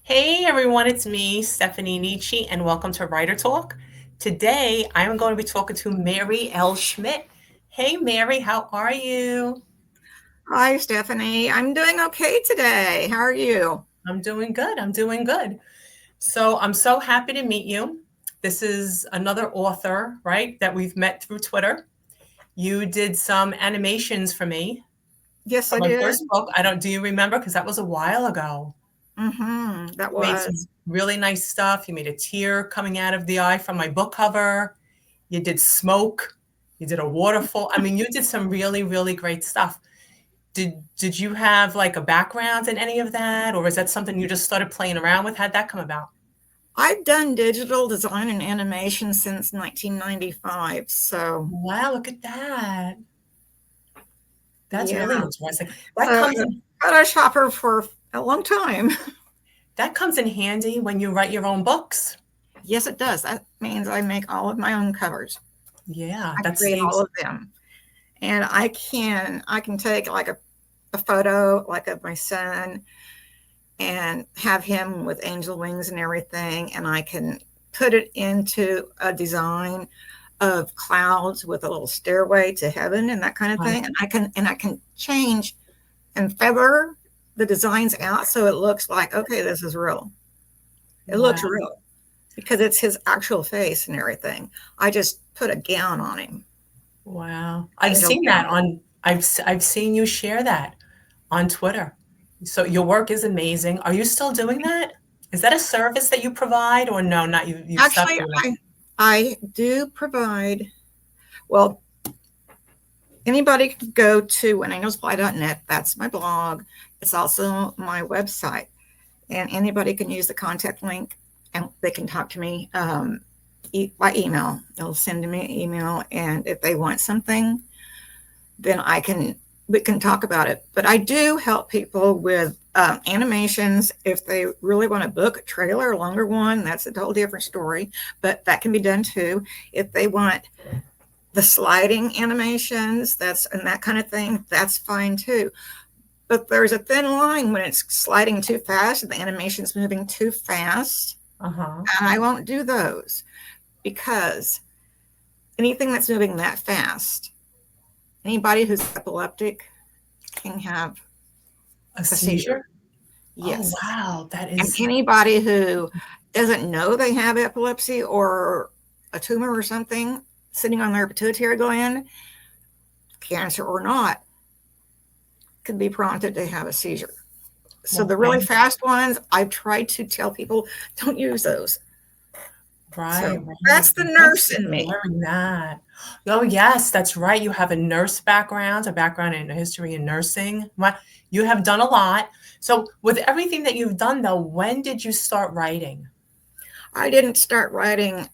Hey everyone, it's me, Stephanie Nietzsche, and welcome to Writer Talk. Today I'm going to be talking to Mary L. Schmidt. Hey Mary, how are you? Hi, Stephanie. I'm doing okay today. How are you? I'm doing good. I'm doing good. So I'm so happy to meet you. This is another author, right, that we've met through Twitter. You did some animations for me Yes, for I my did. first book. Do you remember? Because that was a while ago. That Made some was. really nice stuff. You made a tear coming out of the eye from my book cover. You did smoke. You did a waterfall. I mean, you did some really, really great stuff. Did you have like a background in any of that, or is that something you just started playing around with? How'd that come about? I've done digital design and animation since 1995. So, Wow, look at that. That's yeah. really interesting. That So, comes in Photoshopper for a long time. that comes in handy when you write your own books. Yes, it does. That means I make all of my own covers. Yeah, I that create all saves. of them. And I can take like a photo like of my son and have him with angel wings and everything, and I can put it into a design of clouds with a little stairway to heaven and that kind of thing, and I can change and feather the designs out so it looks like, okay, this is real. It looks Wow. real because it's his actual face and everything. I just put a gown on him, Wow. I've angel seen that gown. on I've seen you share that on Twitter. So your work is amazing. Are you still doing that? Is that a service that you provide or no, not you've stopped Actually, doing it? I do provide, well, anybody can go to ananglesfly.net. That's my blog. It's also my website. And anybody can use the contact link and they can talk to me by email. They'll send me an email. And if they want something, then we can talk about it. But I do help people with animations. If they really want to book a trailer, a longer one, that's a whole different story. But that can be done too. If they want the sliding animations, that's and that kind of thing, that's fine too. But there's a thin line when it's sliding too fast and the animation's moving too fast. Uh-huh. And I won't do those because anything that's moving that fast, anybody who's epileptic can have A a seizure. seizure? Oh, Yes. wow. That And is anybody who doesn't know they have epilepsy or a tumor or something sitting on their pituitary gland, cancer or not, could be prompted to have a seizure. So the okay. really fast ones, I've tried to tell people don't use those. Right, So right. that's the Thanks nurse for in me. sharing that. Oh, yes, that's right. You have a nurse background, a background in history and nursing. You have done a lot. So, with everything that you've done, though, when did you start writing? I didn't start writing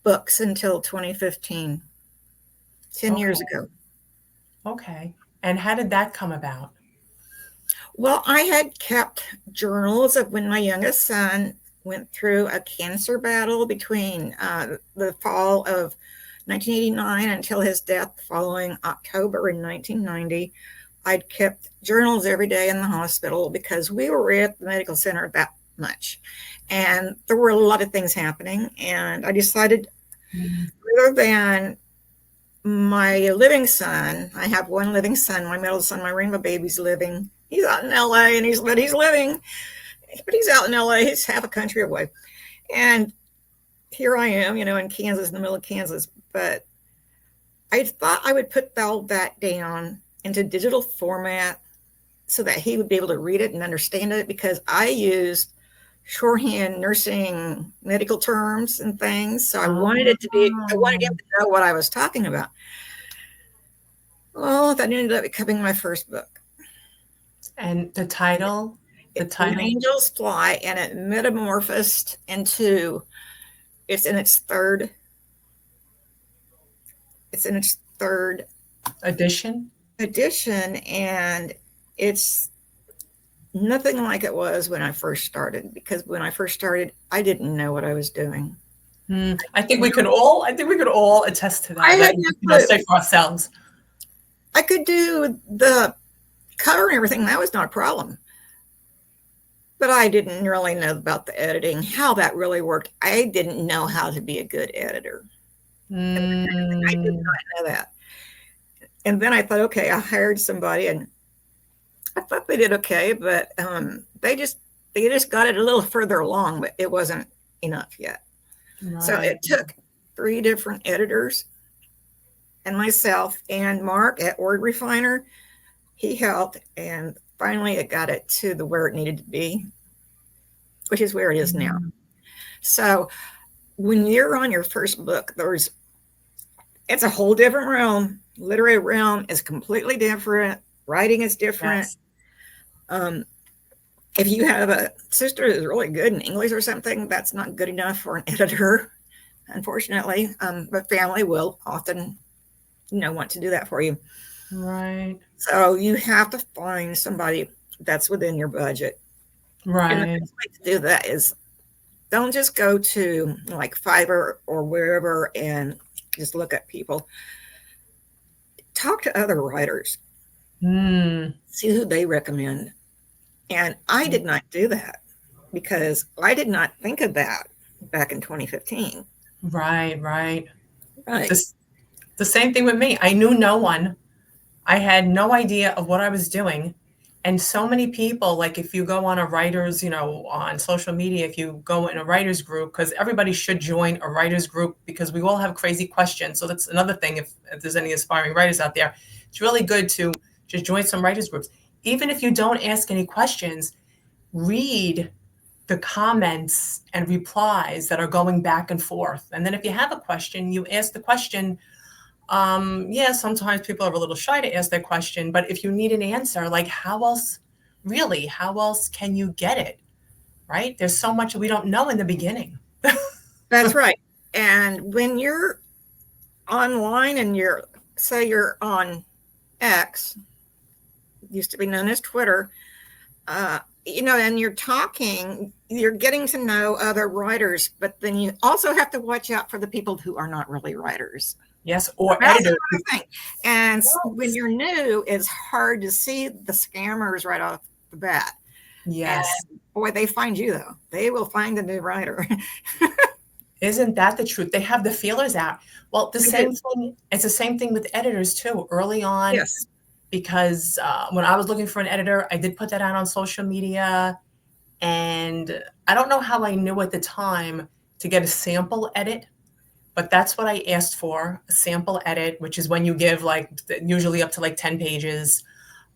books until 2015, 10 Okay, years ago. okay. And how did that come about? Well, I had kept journals of when my youngest son went through a cancer battle between the fall of 1989 until his death following October in 1990. I'd kept journals every day in the hospital because we were at the medical center that much. And there were a lot of things happening. And I decided, Mm. rather than my living son, I have one living son, my middle son, my rainbow baby's living. He's out in LA and he's living, but he's out in LA. He's half a country away. And here I am, in Kansas, in the middle of Kansas. But I thought I would put all that down into digital format so that he would be able to read it and understand it because I used shorthand nursing medical terms and things. So I wanted him Oh, to know what I was talking about. Well, that ended up becoming my first book. and the When title, Angels Fly, and it metamorphosed into it's in its third it's in its third edition? edition, and it's nothing like it was when I first started because when I first started, I didn't know what I was doing. I think we could all attest to I that, had no clue. say for ourselves. I could do the cover and everything. That was not a problem. but I didn't really know about the editing, how that really worked. I didn't know how to be a good editor. I did Mm, not know that. And then I thought, okay, I hired somebody, and I thought they did okay, but they just got it a little further along, but it wasn't enough yet. So right. it took 3 different editors and myself and Mark at Word Refiner. He helped, and finally it got it to the where it needed to be, which is where it is now. Mm, So when you're on your first book, it's a whole different realm. Literary realm is completely different. Writing is different. yes. Um, if you have a sister who's really good in English or something, that's not good enough for an editor, unfortunately. But family will often, want to do that for you. Right. So you have to find somebody that's within your budget. And the Right. best way to do that is don't just go to like Fiverr or wherever and just look at people. Talk to other writers, Mm, see who they recommend. And I did not do that because I did not think of that back in 2015. right. Right. Right. This the same thing with me. I knew no one. I had no idea of what I was doing. And so many people, like if you go on a writer's, on social media, if you go in a writer's group, because everybody should join a writer's group because we all have crazy questions. So that's another thing. If there's any aspiring writers out there, it's really good to just join some writers groups. Even if you don't ask any questions, read the comments and replies that are going back and forth. And then if you have a question, you ask the question. Yeah, sometimes people are a little shy to ask that question, but if you need an answer, like how else, really, how else can you get it? Right? There's so much we don't know in the beginning. That's right. And when you're online and say you're on X, used to be known as Twitter, and you're talking, you're getting to know other writers, but then you also have to watch out for the people who are not really writers. Yes, or That's editors. another thing. And when Yes. you're new, it's hard to see the scammers right off the bat. And Yes. boy, they find you though. They will find a new writer. Isn't that the truth? They have the feelers out. Well, the They do. same thing, it's the same thing with editors too. Early on, Yes. because when I was looking for an editor, I did put that out on social media. And I don't know how I knew at the time to get a sample edit, but that's what I asked for, a sample edit, which is when you give like usually up to like 10 pages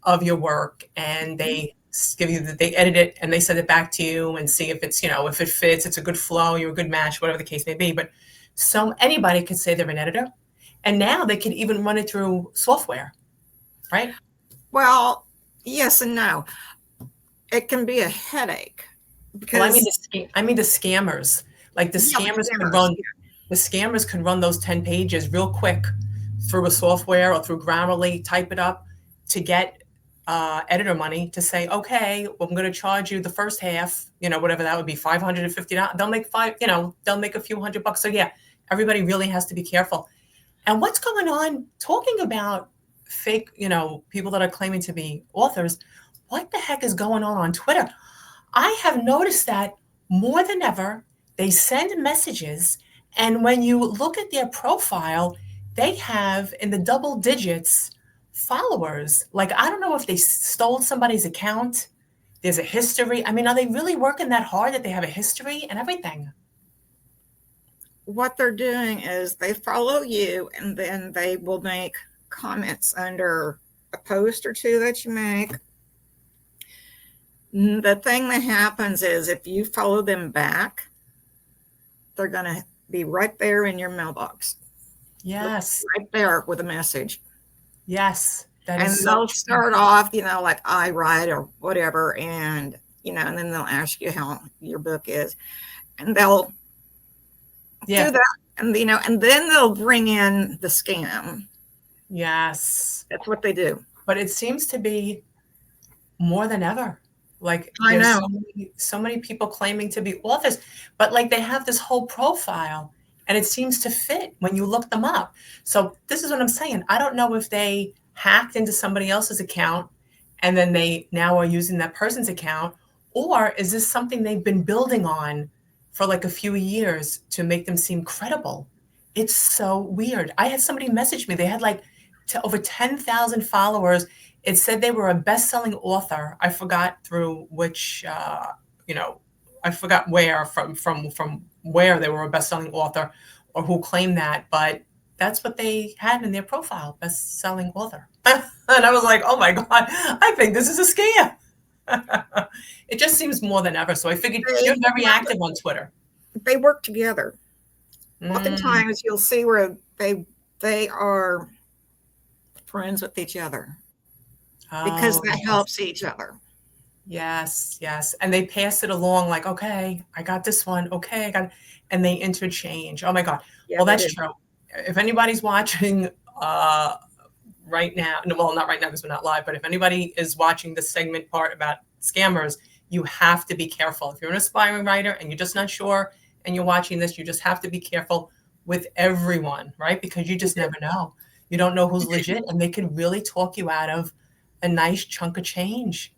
of your work and they give you they edit it and they send it back to you and see if it's, if it fits, it's a good flow, you're a good match, whatever the case may be. But anybody could say they're an editor. And now they could even run it through software, right? Well, yes and no. It can be a headache Well, I mean because I mean the scammers. Like yeah, the scammers. the scammers could run those 10 pages real quick through a software or through Grammarly, type it up to get editor money to say, okay, well, I'm going to charge you the first half, whatever that would be, $550. They'll make they'll make a few $100. So yeah, everybody really has to be careful. And what's going on talking about fake, people that are claiming to be authors, what the heck is going on Twitter? I have noticed that more than ever, they send messages, and when you look at their profile, they have in the double digits followers. Like, I don't know if they stole somebody's account. There's a history. I mean, are they really working that hard that they have a history and everything? What they're doing is they follow you and then they will make comments under a post or two that you make. The thing that happens is if you follow them back, they're going to be right there in your mailbox, Yes. right there with a message. Yes. That And is so they'll true. start off, like I write or whatever. And then they'll ask you how your book is. And they'll Yeah. do that. And then they'll bring in the scam. Yes. That's what they do. But it seems to be more than ever. Like I there's know. so many people claiming to be authors, but like they have this whole profile and it seems to fit when you look them up. So this is what I'm saying. I don't know if they hacked into somebody else's account and then they now are using that person's account, Or is this something they've been building on for like a few years to make them seem credible? It's so weird. I had somebody message me. They had like over 10,000 followers. It said they were a best-selling author. I forgot through which, you know, I forgot where from where they were a best-selling author or who claimed that, but that's what they had in their profile, best-selling author. And I was like, oh my God, I think this is a scam. It just seems more than ever. So I figured you're They very active on Twitter. they work together. Mm. Oftentimes, you'll see where they are friends with each other because Oh, that yes. helps each other. Yes, yes. And they pass it along like, okay, I got this one. Okay, I got it. And they interchange. Oh my God. Yeah, Well, they that's do. true. If anybody's watching right now, no, well, not right now because we're not live, but if anybody is watching this segment part about scammers, you have to be careful. If you're an aspiring writer and you're just not sure and you're watching this, you just have to be careful with everyone, right? Because you just never know. You don't know who's legit and they can really talk you out of a nice chunk of change.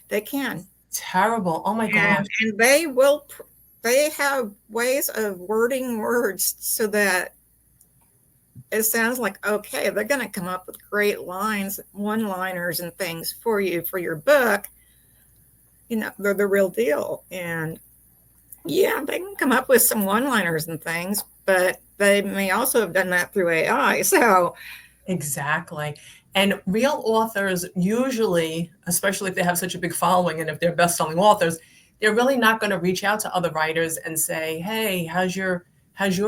They can, Terrible. Oh my gosh. and they will. They have ways of wording words so that it sounds like okay, they're going to come up with great lines, one-liners, and things for you for your book. You know, they're the real deal, and yeah, they can come up with some one-liners and things, but they may also have done that through AI. So Exactly. And real authors usually, especially if they have such a big following and if they're best-selling authors, they're really not going to reach out to other writers and say, "Hey, how's your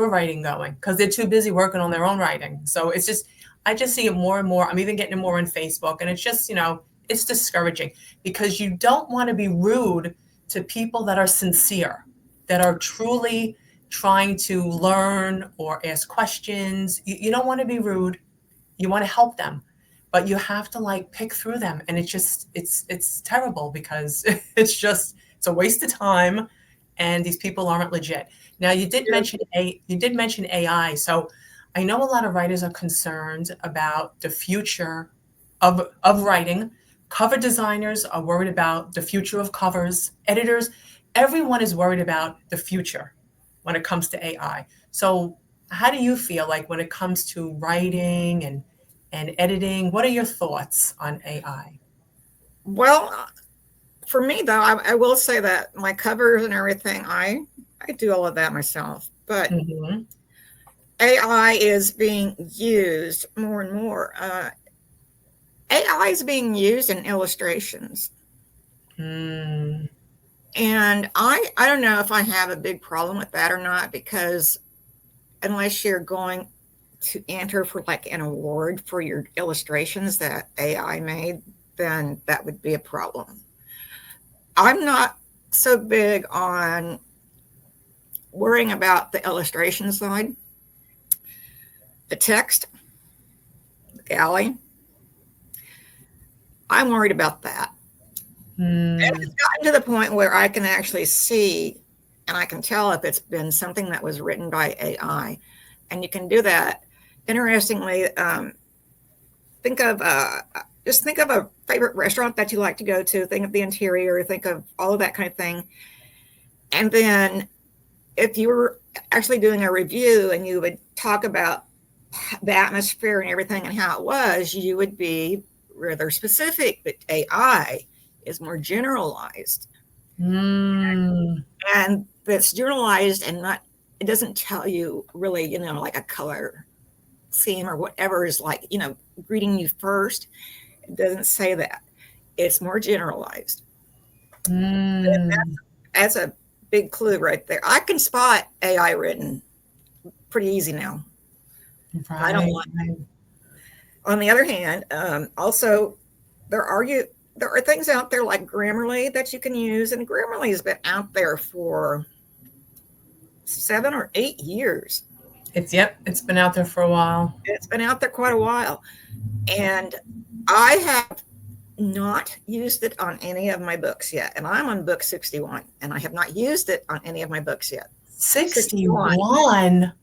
writing going?" Because they're too busy working on their own writing. So it's just I just see it more and more. I'm even getting it more on Facebook, and it's just, it's discouraging because you don't want to be rude to people that are sincere, that are truly trying to learn or ask questions. You don't want to be rude, you want to help them, but you have to like pick through them, and it's terrible because it's a waste of time, and these people aren't legit. Now you did mention AI, so I know a lot of writers are concerned about the future of writing. Cover designers are worried about the future of covers. Editors, everyone is worried about the future when it comes to AI. So, how do you feel like when it comes to writing and editing? What are your thoughts on AI? well, for me though, I will say that my covers and everything, I do all of that myself. But Hmm. AI is being used more and more. AI is being used in illustrations, Mm, and I don't know if I have a big problem with that or not because unless you're going to enter for like an award for your illustrations that AI made, then that would be a problem. I'm not so big on worrying about the illustration side, the text, the galley. I'm worried about that. And mm, it's gotten to the point where I can actually see and I can tell if it's been something that was written by AI. And you can do that. Interestingly, think of just think of a favorite restaurant that you like to go to. Think of the interior. Think of all of that kind of thing. And then if you were actually doing a review and you would talk about the atmosphere and everything and how it was, you would be rather specific. But AI is more generalized, mm. and that's generalized and not. It doesn't tell you really, like a color theme or whatever is like, greeting you first. It doesn't say that. It's more generalized. Mm. That's a big clue right there. I can spot AI written pretty easy now. I don't Right, want. right. On the other hand, also there are you there are things out there like Grammarly that you can use, and Grammarly has been out there for 7 or 8 years. It's been out there for a while. It's been out there quite a while, and I have not used it on any of my books yet. And I'm on book 61, and I have not used it on any of my books yet. 61. 61.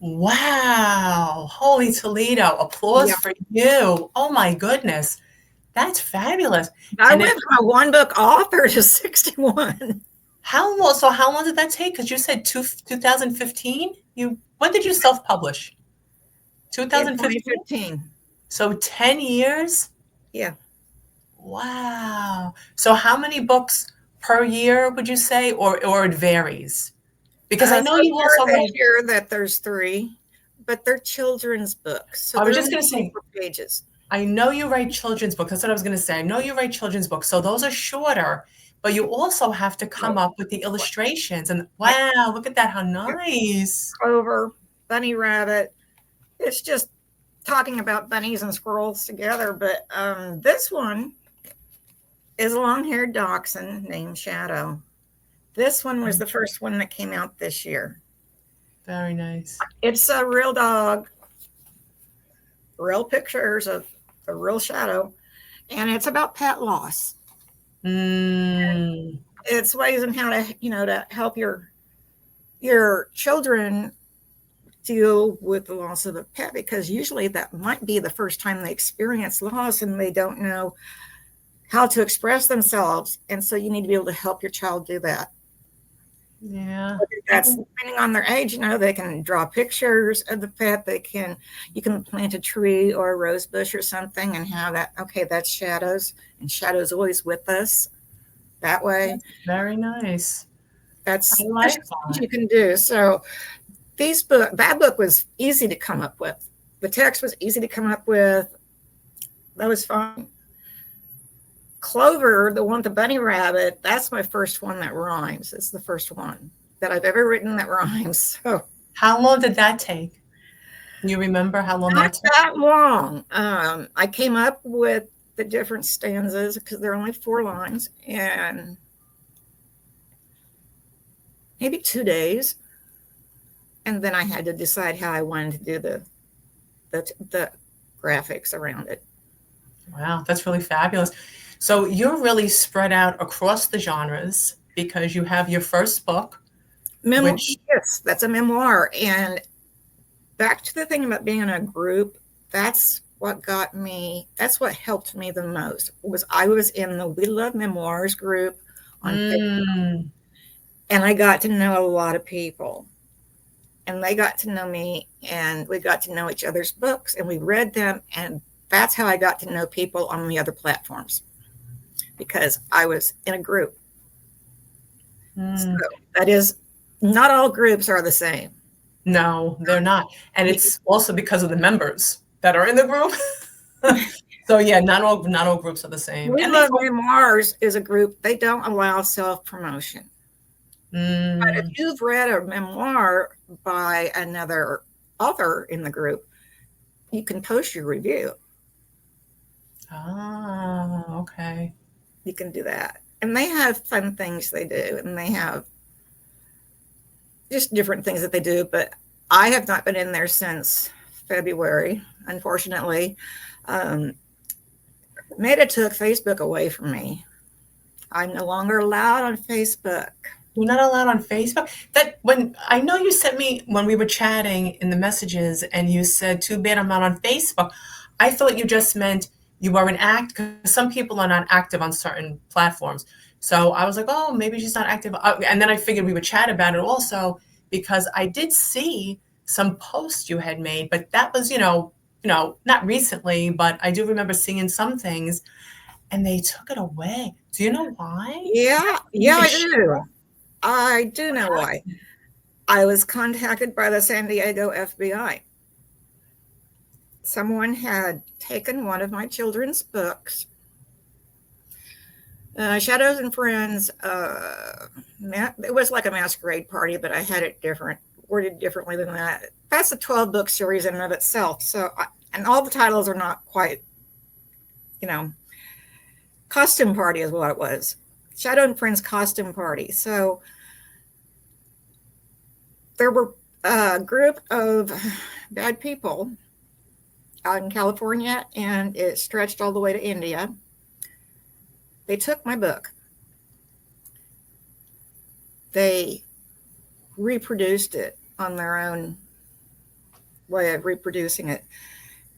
Wow. Holy Toledo. Applause Yeah. for you. Oh my goodness. That's fabulous. I And went it, from a one book author to 61 how long did that take? Because you said 2015. When did you self-publish? in 2015. 2015. So 10 years. Yeah. Wow. So how many books per year would you say, or it varies? Because I know So you far also this write. year that there's three, but they're children's books. So I was they're just only going to say, 24 pages. I know you write children's books. That's what I was going to say. I know you write children's books, so those are shorter, but you also have to come Right. up with the illustrations. And Like wow, look at that. How nice. Clover, Bunny Rabbit. It's just talking about bunnies and squirrels together. But this one is a long haired dachshund named Shadow. This one was the first one that came out this year. Very nice. It's a real dog, real pictures of a real shadow, and it's about pet loss. Mm, It's ways on how to, to help your children deal with the loss of a pet, because usually that might be the first time they experience loss and they don't know how to express themselves. And so you need to be able to help your child do that. yeah. I That's think depending on their age. They can draw pictures of the pet. You can plant a tree or a rose bush or something and have that. Okay, that's Shadows, and Shadows always with us. That way, that's very nice. I there's like things that. you can do. So that book was easy to come up with. The text was easy to come up with. That was fun. Clover, the one with the bunny rabbit, that's my first one that rhymes. It's the first one that I've ever written that rhymes. So How long did that take? Can you remember how long not that took? that long. I came up with the different stanzas because there are only 4 lines, and maybe 2 days. And then I had to decide how I wanted to do the graphics around it. Wow, that's really fabulous. So you're really spread out across the genres because you have your first book, which, Yes, that's a memoir. And back to the thing about being in a group, that's what got me, that's what helped me the most, was I was in the We Love Memoirs group on Facebook, mm, and I got to know a lot of people. And they got to know me, and we got to know each other's books, and we read them. And that's how I got to know people on the other platforms, because I was in a group. So mm, that is, not all groups are the same. no, they're not. And it's also because of the members that are in the group. So yeah, not all groups are the same. We And they Love all, Memoirs is a group, they don't allow self promotion. But if mm, you've read a memoir by another author in the group, you can post your review. okay. You can do that. And they have fun things they do, and they have just different things that they do. But I have not been in there since February, unfortunately. Um, Meta took Facebook away from me. I'm no longer allowed on Facebook. You're not allowed on Facebook? That when I know you sent me when we were chatting in the messages and you said, too bad I'm not on Facebook. I thought you just meant you weren't active because some people are not active on certain platforms. So I was like, oh, maybe she's not active. And then I figured we would chat about it also because I did see some posts you had made, but that was, not recently, but I do remember seeing some things and they took it away. Do you know why? Yeah, You yeah, can I share do. I do what know why. happened. I was contacted by the San Diego FBI. Someone had taken one of my children's books, Shadows and Friends. It was like a masquerade party, but I had it worded differently than that. That's a 12-book series in and of itself. And all the titles are not quite, you know, costume party is what it was. Shadow and Friends costume party. So there were a group of bad people out in California, and it stretched all the way to India. They took my book. They reproduced it on their own way of reproducing it.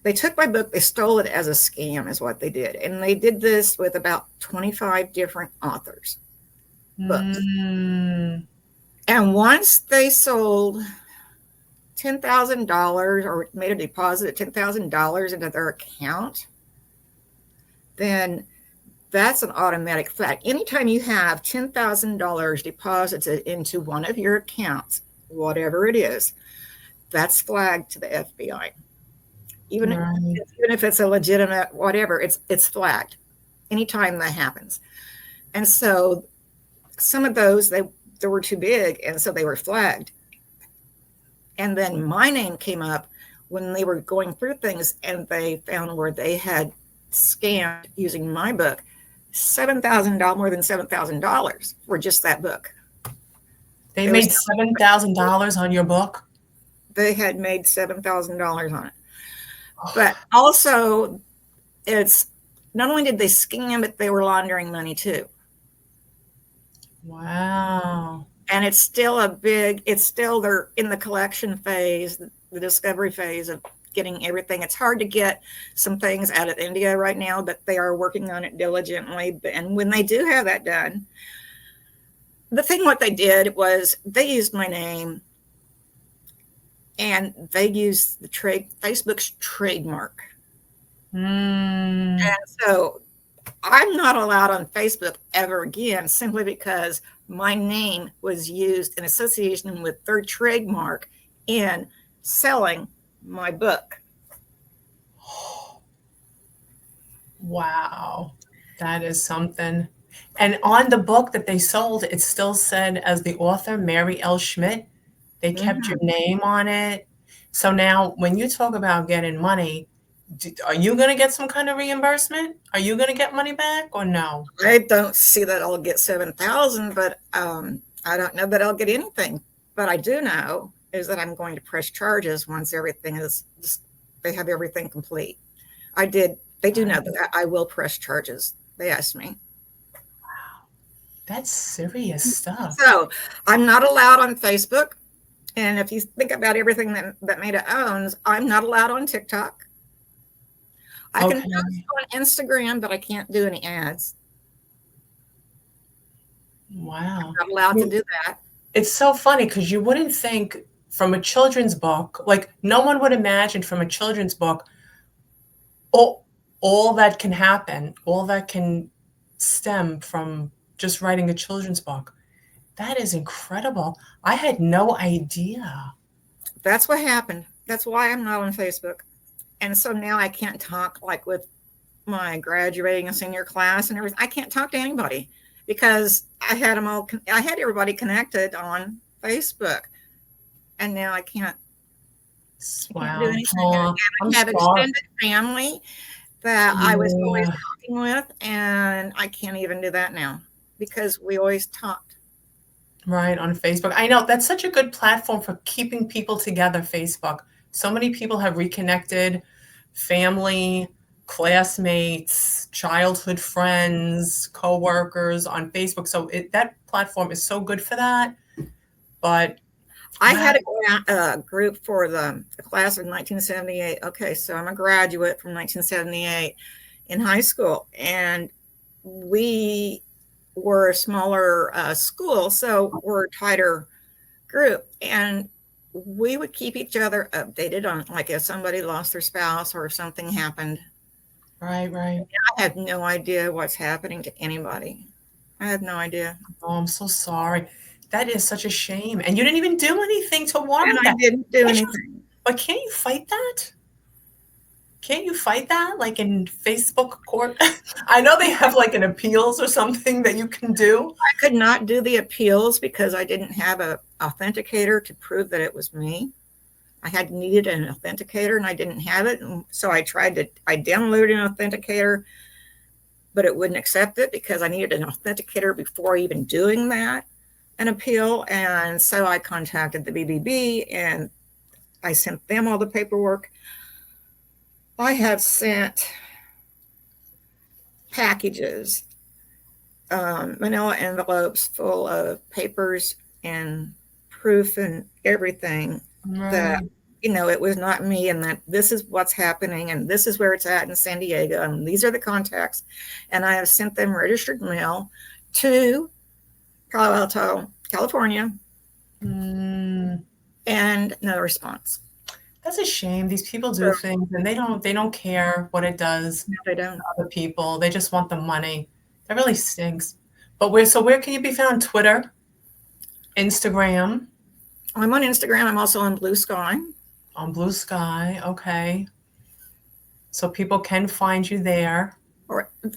They took my book, they stole it as a scam, is what they did. And they did this with about 25 different authors' books. Mm. And once they sold $10,000 or made a deposit of $10,000 into their account, then that's an automatic flag. Anytime you have $10,000 deposited into one of your accounts, whatever it is, that's flagged to the FBI. Even, Right. even if it's a legitimate whatever, it's flagged anytime that happens. And so some of those they were too big, and so they were flagged. And then my name came up when they were going through things, and they found where they had scammed using my book $7,000, more than $7,000 for just that book. They They were made $7,000 on your book? they had made $7,000 on it. But also, it's not only did they scam, but they were laundering money too. Wow. And it's still they're in the collection phase, the discovery phase of getting everything. It's hard to get some things out of India right now, but they are working on it diligently. And when they do have that done, the thing what they did was they used my name and they used Facebook's trademark. Mm. And so I'm not allowed on Facebook ever again simply because my name was used in association with their trademark in selling my book. Wow. That is something. And on the book that they sold, it still said as the author, Mary L. Schmidt. They kept your Mhm. name on it. So now when you talk about getting money, are you going to get some kind of reimbursement? Are you going to get money back or no? I don't see that I'll get 7,000, but I don't know that I'll get anything. But I do know is that I'm going to press charges once everything is just, they have everything complete. I did. They do know Right. that I will press charges. They asked me. That's serious stuff. So I'm not allowed on Facebook. And if you think about everything that Meta owns, I'm not allowed on TikTok. I can post Okay. on Instagram, but I can't do any ads. Wow. I'm not allowed to You- do that. It's so funny because you wouldn't think from a children's book, like no one would imagine from a children's book, all, all that can happen, all that can stem from just writing a children's book. That is incredible. I had no idea. That's what happened. That's why I'm not on Facebook. And so now I can't talk like with my graduating and senior class and everything. I can't talk to anybody because I had everybody connected on Facebook. And now I can't do Wow. anything. And Oh, I'm I have sorry. extended family that I was always Yeah. talking with, and I can't even do that now because we always talked. Right, on Facebook. I know that's such a good platform for keeping people together, Facebook. So many people have reconnected, family, classmates, childhood friends, coworkers on Facebook. So that platform is so good for that. But I wow, had a group for the class of 1978. Okay, so I'm a graduate from 1978 in high school, and we were a smaller school, so we're a tighter group, and we would keep each other updated on like if somebody lost their spouse or if something happened. right, right. I have no idea what's happening to anybody. I have no idea. Oh, I'm so sorry. That is such a shame. And you didn't even do anything to And warrant I that. didn't do Can't you- anything. But can't you fight that? Can't you fight that, like, in Facebook court? I know they have, like, an appeals or something that you can do. I could not do the appeals because I didn't have a authenticator to prove that it was me. I had needed an authenticator and I didn't have it. And so I downloaded an authenticator, but it wouldn't accept it because I needed an authenticator before even doing that, an appeal. And so I contacted the BBB and I sent them all the paperwork. I have sent packages, manila envelopes full of papers and proof and everything that Right. it was not me, and that this is what's happening, and this is where it's at in San Diego, and these are the contacts. And I have sent them registered mail to Palo Alto, California, Mm, and no response. that's a shame. These people do So, things and they don't care what it does no, they to don't. other people. They just want the money. That really stinks. But where can you be found? Twitter, Instagram, I'm on Instagram. I'm also on Blue Sky. on Blue Sky. Okay. So people can find you there. Or the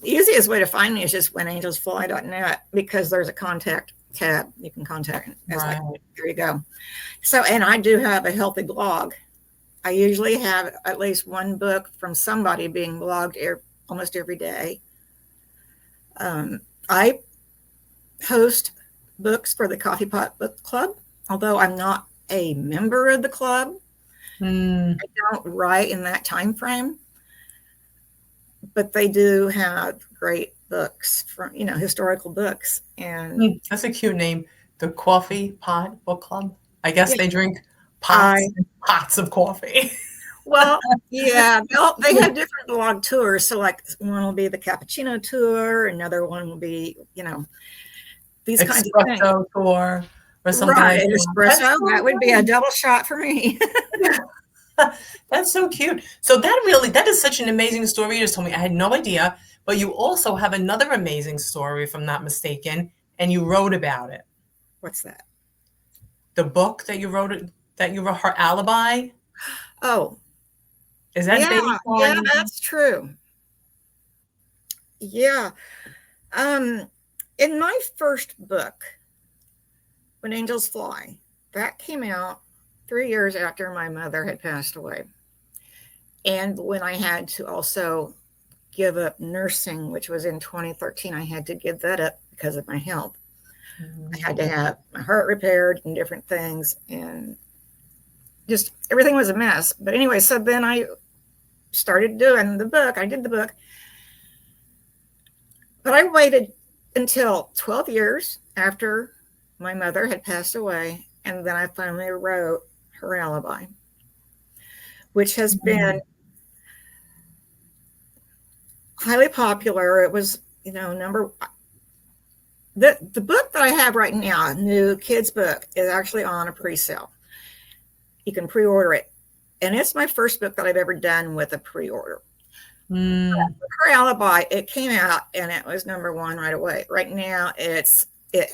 easiest way to find me is just whenangelsfly.net, because there's a contact tab. You can contact. It's like, Right. there you go. So, and I do have a healthy blog. I usually have at least one book from somebody being blogged almost every day. I host books for the Coffee Pot Book Club, although I'm not a member of the club. Mm, I don't write in that time frame, but they do have great books from, historical books. And that's a cute name. The Coffee Pot Book Club. I guess yeah, they drink I, pots and pots of coffee. well, yeah, they have different blog tours. So, like, one will be the cappuccino tour, another one will be, these kinds of things. Espresso tour or something Right, like an that. That's espresso, so that would be a double shot for me. nice. That's so cute. So that is such an amazing story you just told me. I had no idea, but you also have another amazing story, if I'm not mistaken, and you wrote about it. What's that? The book that you wrote, Her Alibi, Oh, is that yeah, based yeah, on? that's true. Yeah. Um, in my first book, When Angels Fly, that came out 3 years after my mother had passed away. And when I had to also give up nursing, which was in 2013, I had to give that up because of my health. I had to have my heart repaired and different things, and just everything was a mess. But anyway, so then I started doing the book. I did the book, but I waited until 12 years after my mother had passed away, and then I finally wrote Her Alibi, which has been highly popular. It was, number the book that I have right now, new kids book, is actually on a pre-sale. You can pre-order it, and it's my first book that I've ever done with a pre-order. Mm, Her Alibi, it came out and it was number one right away. Right now, it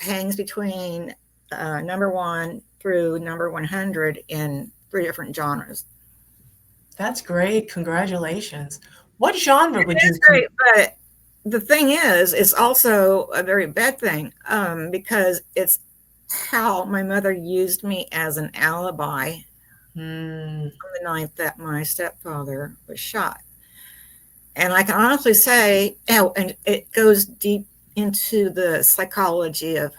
hangs between number one through number 100 in 3 different genres. that's great. Congratulations. What genre would you? It's great, but the thing is, it's also a very bad thing, because it's how my mother used me as an alibi Mm, on the night that my stepfather was shot. And I can honestly say, and it goes deep into the psychology of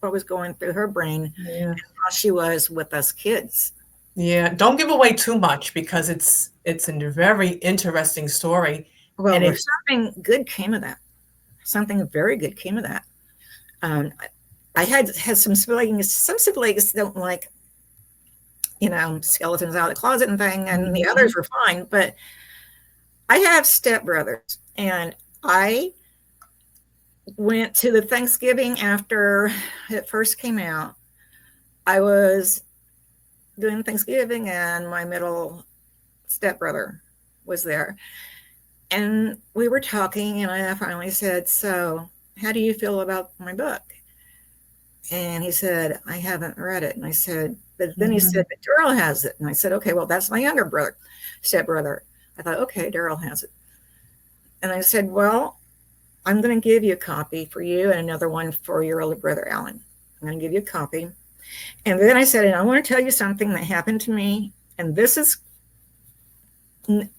what was going through her brain, yeah. how she was with us kids. Yeah. Don't give away too much because it's a very interesting story, Well, and there's it's something good came of that. Something very good came of that. Um, I had some siblings. Some siblings don't like, skeletons out of the closet and thing, and the Mhm. others were fine. But I have stepbrothers, and I went to the Thanksgiving after it first came out. I was doing Thanksgiving, and my middle stepbrother was there. And we were talking, and I finally said, "So, how do you feel about my book?" And he said, "I haven't read it." And I said, but then he Mhm. said, "But Daryl has it." And I said, "Okay, well, that's my younger brother, stepbrother." I thought, okay, Daryl has it. And I said, "Well, I'm going to give you a copy for you and another one for your older brother, Alan. I'm going to give you a copy." And then I said, "And I want to tell you something that happened to me. And this is,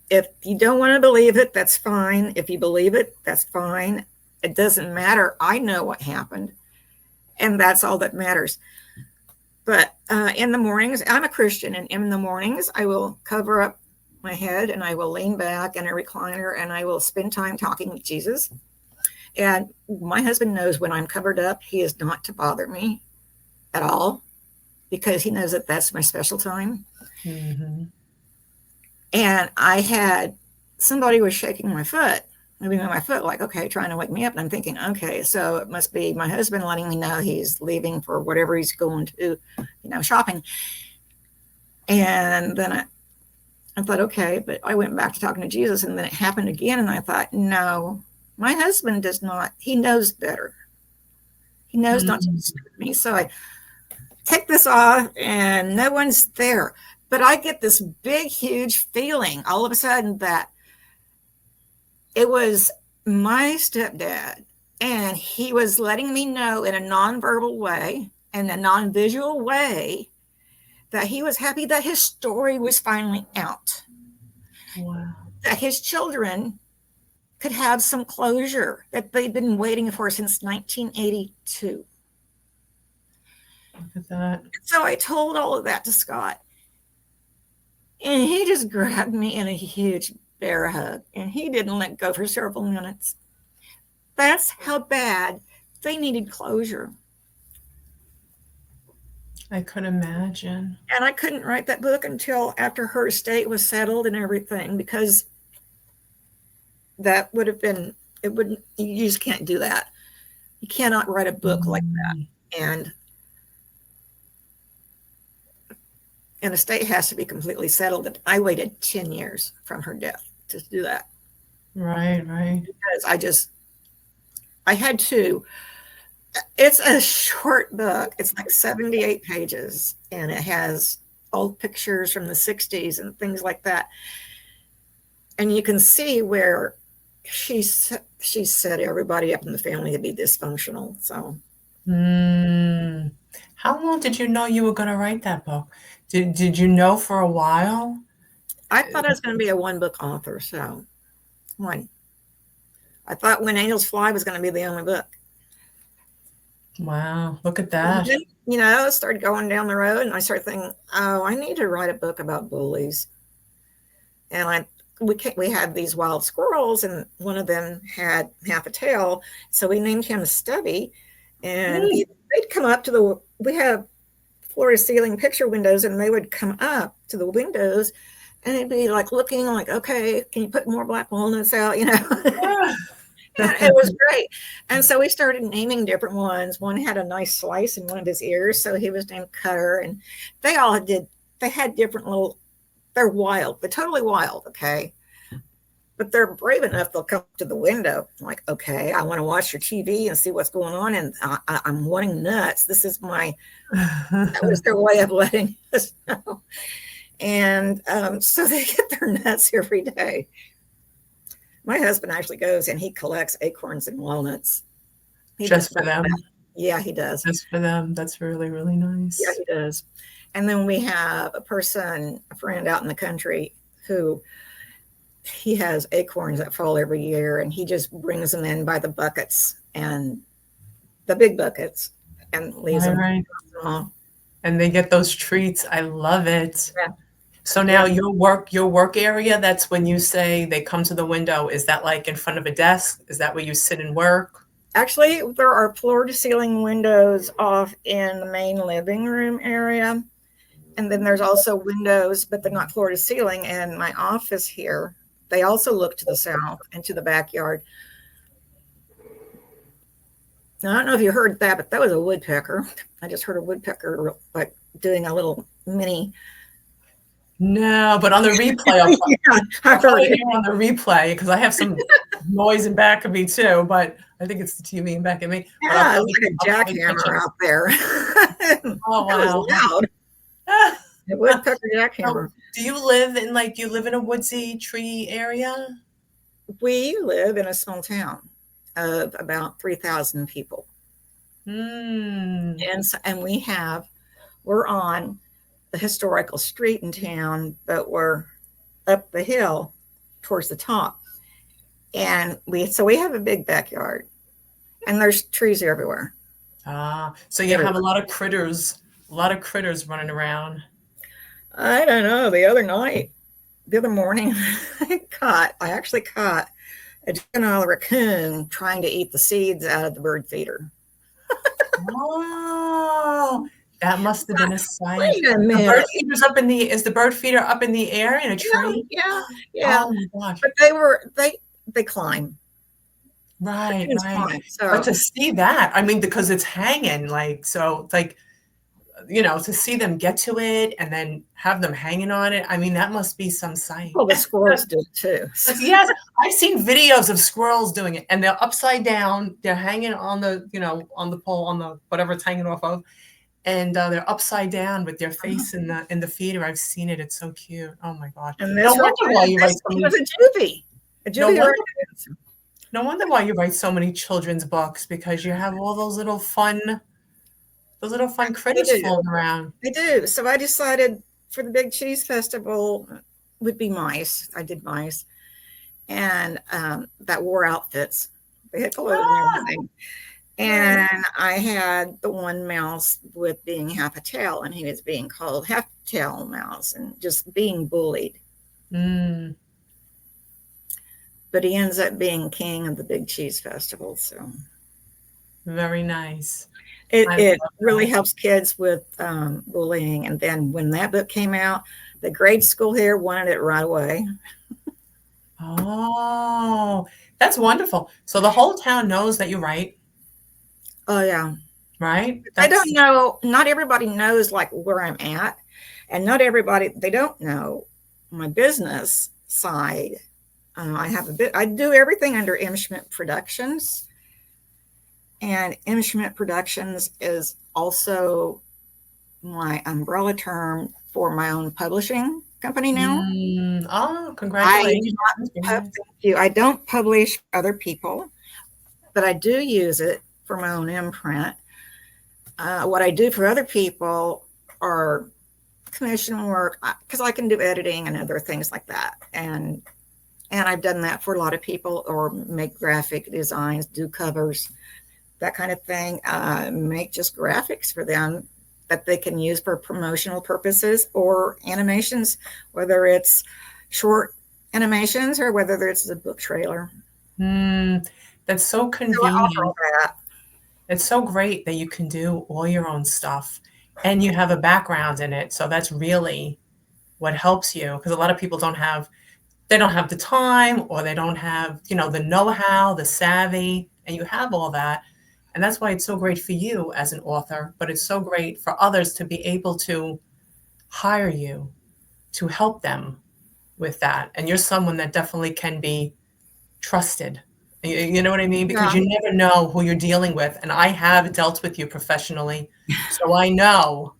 if you don't want to believe it, that's fine. If you believe it, that's fine. It doesn't matter. I know what happened. And that's all that matters." But in the mornings, I'm a Christian, and in the mornings, I will cover up my head and I will lean back in a recliner and I will spend time talking with Jesus. And my husband knows when I'm covered up, he is not to bother me at all. because he knows that that's my special time. Mm-hmm. And I had somebody was shaking my foot, moving my foot, like, okay, trying to wake me up. And I'm thinking, okay, so it must be my husband letting me know he's leaving for whatever he's going to, shopping. And then I thought, okay, but I went back to talking to Jesus, and then it happened again. And I thought, no, my husband does not, he knows better. He knows not to Mm-hmm. disturb me. So I take this off, and no one's there. But I get this big, huge feeling all of a sudden that it was my stepdad, and he was letting me know in a nonverbal way and a non-visual way that he was happy that his story was finally out, Wow. that his children could have some closure that they'd been waiting for since 1982. Look at that. So I told all of that to Scott, and he just grabbed me in a huge bear hug, and he didn't let go for several minutes. That's how bad they needed closure. I could imagine. And I couldn't write that book until after her estate was settled and everything, because that would have been, it wouldn't, you just can't do that. You cannot write a book like that. And an estate has to be completely settled. I waited 10 years from her death to do that. Right, right. Because I had to. It's a short book. It's like 78 pages, and it has old pictures from the 60s and things like that. And you can see where she set everybody up in the family to be dysfunctional. So, How long did you know you were going to write that book? Did you know for a while? I thought I was going to be a one-book author. So, one. I thought When Angels Fly was going to be the only book. Wow, look at that. Then, I started going down the road, and I started thinking, oh, I need to write a book about bullies. And we had these wild squirrels, and one of them had half a tail, so we named him Stubby. And they'd come up to we have floor to ceiling picture windows, and they would come up to the windows, and they'd be like looking like, okay, can you put more black walnuts out? It was great. And so we started naming different ones. One had a nice slice in one of his ears, so he was named Cutter. And they had different they're wild. They're totally wild, okay? But they're brave enough, they'll come to the window. I'm like, okay, I want to watch your TV and see what's going on, and I'm wanting nuts. That was their way of letting us know. And so they get their nuts every day. My husband actually goes and he collects acorns and walnuts. Just for them? Yeah, he does. Just for them. That's really, really nice. Yeah, he does. And then we have a friend out in the country who he has acorns that fall every year, and he just brings them in by the buckets, and the big buckets, and leaves them. Right. And they get those treats. I love it. Yeah. So now your work area, that's when you say they come to the window, is that like in front of a desk? Is that where you sit and work? Actually, there are floor to ceiling windows off in the main living room area. And then there's also windows, but they're not floor to ceiling. And my office here, they also look to the south and to the backyard. Now, I don't know if you heard that, but that was a woodpecker. I just heard a woodpecker like doing a little mini. No, but on the replay, I'll probably hear on the replay because I have some noise in back of me too, but I think it's the TV in back of me. Yeah, it's like a jackhammer out there. Oh, wow. That was loud. It woodpecker jackhammer. Do you live in a woodsy tree area? We live in a small town of about 3,000 people. And we're on the historical street in town, but we're up the hill towards the top. And we have a big backyard, and there's trees everywhere. So you have a lot of critters running around. I don't know. The other morning, I actually caught a juvenile raccoon trying to eat the seeds out of the bird feeder. Oh, That must have been a sight. Wait a The bird minute. feeder's up in the is the bird feeder up in the air in a Yeah, tree? yeah, yeah. Oh my gosh. But they climb. The Right, chickens right. climb. But So to see that, I mean, because it's hanging, like, so it's like, to see them get to it and then have them hanging on it, I mean, that must be some sight. well, the squirrels do too. But yes, I've seen videos of squirrels doing it, and they're upside down, they're hanging on on the pole, on the whatever it's hanging off of, and, they're upside down with their face in the feeder. I've seen it, it's so cute. Oh my gosh. And No this right wonder why there, you this write so he many was a juvie. A no juvie wonder orchid. no wonder why you write so many children's books, because you have all those little fun They critters do. floating around. They do. So I decided for the Big Cheese Festival would be mice. I did mice. And that wore outfits. They had clothes and Ah, everything. right. And I had the one mouse with being half a tail, and he was being called half tail mouse and just being bullied. Mm, But he ends up being king of the Big Cheese Festival. So very nice. it, I love it really that. helps kids with bullying. And then when that book came out, the grade school here wanted it right away. Oh, that's wonderful. So the whole town knows that you write, Oh, yeah. right? I don't That's know. Not everybody knows like where I'm at. And not everybody, they don't know my business side. I have a bit, I do everything under M. Schmidt Productions. And M. Schmidt Productions is also my umbrella term for my own publishing company now. oh, I do congratulations. not That's very nice. I don't publish for other people, but I do use it for my own imprint. What I do for other people are commission work because I can do editing and other things like that. And I've done that for a lot of people, or make graphic designs, do covers, that kind of thing. Make just graphics for them that they can use for promotional purposes or animations, whether it's short animations or whether it's a book trailer. Mm, that's so So I offer all convenient. that. It's so great that you can do all your own stuff and you have a background in it. So that's really what helps you, because a lot of people they don't have the time, or they don't have, the know-how, the savvy, and you have all that. And that's why it's so great for you as an author, but it's so great for others to be able to hire you to help them with that. And you're someone that definitely can be trusted. You know what I mean? Because Yeah. you never know who you're dealing with. And I have dealt with you professionally. So I know